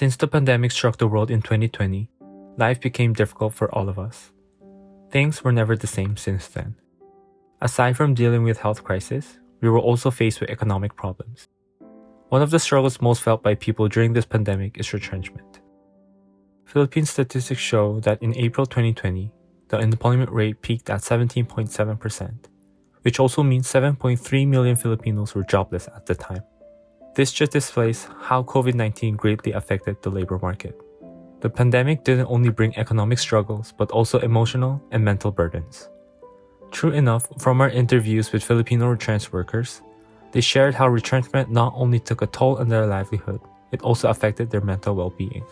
Since the pandemic struck the world in 2020, life became difficult for all of us. Things were never the same since then. Aside from dealing with health crisis, we were also faced with economic problems. One of the struggles most felt by people during this pandemic is retrenchment. Philippine statistics show that in April 2020, the unemployment rate peaked at 17.7%, which also means 7.3 million Filipinos were jobless at the time. This just displays how COVID-19 greatly affected the labor market. The pandemic didn't only bring economic struggles, but also emotional and mental burdens. True enough, from our interviews with Filipino retrenched workers, they shared how retrenchment not only took a toll on their livelihood, it also affected their mental well-being.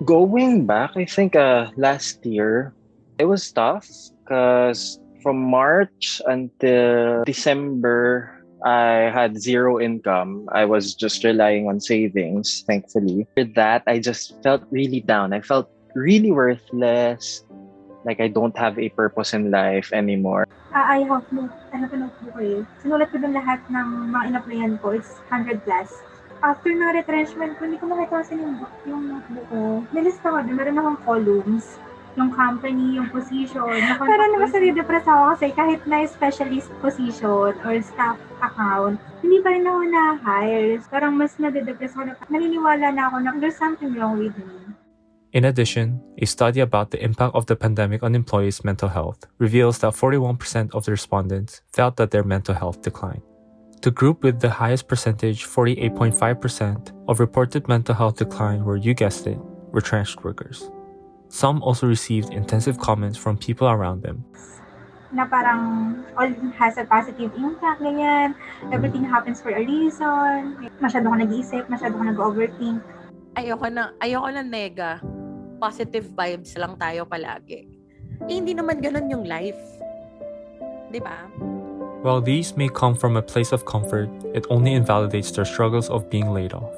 Going back, I think last year, it was tough because from March until December, I had zero income. I was just relying on savings, thankfully. With that, I just felt really down. I felt really worthless, like I don't have a purpose in life anymore. I have notebook eh. Sinulat ko dun lahat ng mga in-applyan ko is 100 plus. After ng retrenchment ko, hindi ko makita kasi yung notebook ko. Nilista ko dun, meron akong columns. Yung company, yung position. Parang naman nade-depress ako kasi kahit na specialist position or staff account, hindi pa rin ako na-hire. Parang mas nade-depress ako. Naniniwala na ako na there's something wrong with me. In addition, a study about the impact of the pandemic on employees' mental health reveals that 41% of the respondents felt that their mental health declined. The group with the highest percentage, 48.5% of reported mental health decline were, you guessed it, retrenched workers. Some also received intensive comments from people around them. Na parang all has a positive impact, ganyan. Everything happens for a reason. Masyado ko nag-iisip, masyado ko nag-overthink. Ayoko na nega. Positive vibes lang tayo palagi. Hindi naman ganun yung life. Diba? While these may come from a place of comfort, it only invalidates their struggles of being laid off.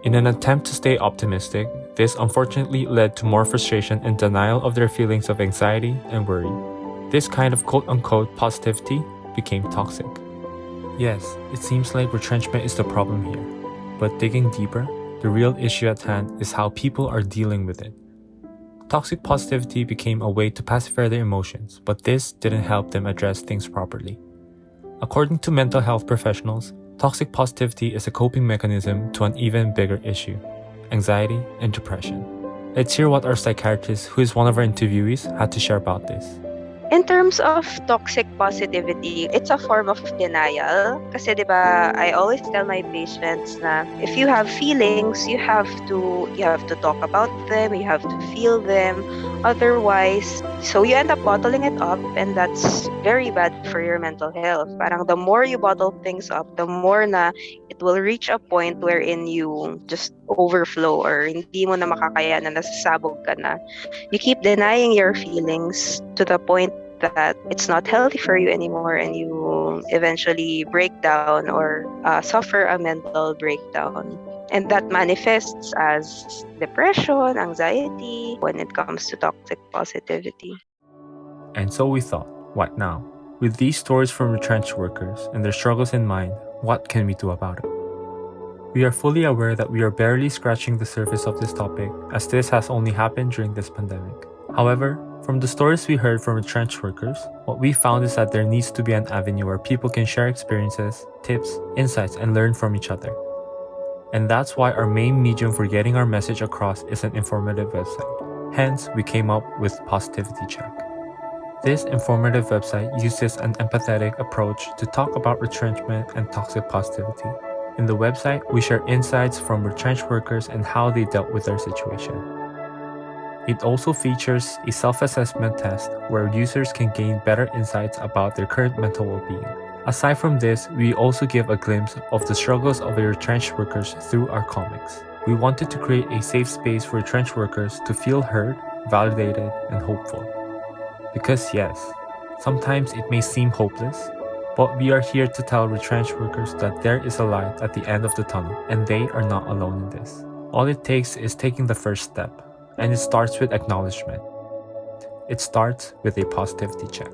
In an attempt to stay optimistic, this unfortunately led to more frustration and denial of their feelings of anxiety and worry. This kind of quote-unquote positivity became toxic. Yes, it seems like retrenchment is the problem here, but digging deeper, the real issue at hand is how people are dealing with it. Toxic positivity became a way to pacify their emotions, but this didn't help them address things properly. According to mental health professionals, toxic positivity is a coping mechanism to an even bigger issue: anxiety and depression. Let's hear what our psychiatrist, who is one of our interviewees, had to share about this. In terms of toxic positivity, it's a form of denial. Kasi diba, I always tell my patients na if you have feelings, you have to talk about them, you have to feel them. Otherwise, so you end up bottling it up, and that's very bad for your mental health. Parang the more you bottle things up, the more na it will reach a point wherein you just overflow or hindi mo na makakaya na nasasabog ka na. You keep denying your feelings to the point that it's not healthy for you anymore, and you eventually break down or suffer a mental breakdown. And that manifests as depression, anxiety when it comes to toxic positivity. And so we thought, what now? With these stories from retrenched workers and their struggles in mind, what can we do about it? We are fully aware that we are barely scratching the surface of this topic, as this has only happened during this pandemic. However, from the stories we heard from retrenched workers, what we found is that there needs to be an avenue where people can share experiences, tips, insights, and learn from each other. And that's why our main medium for getting our message across is an informative website. Hence, we came up with Positivity Check. This informative website uses an empathetic approach to talk about retrenchment and toxic positivity. In the website, we share insights from retrenched workers and how they dealt with their situation. It also features a self-assessment test where users can gain better insights about their current mental well-being. Aside from this, we also give a glimpse of the struggles of the retrenched workers through our comics. We wanted to create a safe space for retrenched workers to feel heard, validated, and hopeful. Because yes, sometimes it may seem hopeless, but we are here to tell retrenched workers that there is a light at the end of the tunnel, and they are not alone in this. All it takes is taking the first step, and it starts with acknowledgement. It starts with a positivity check.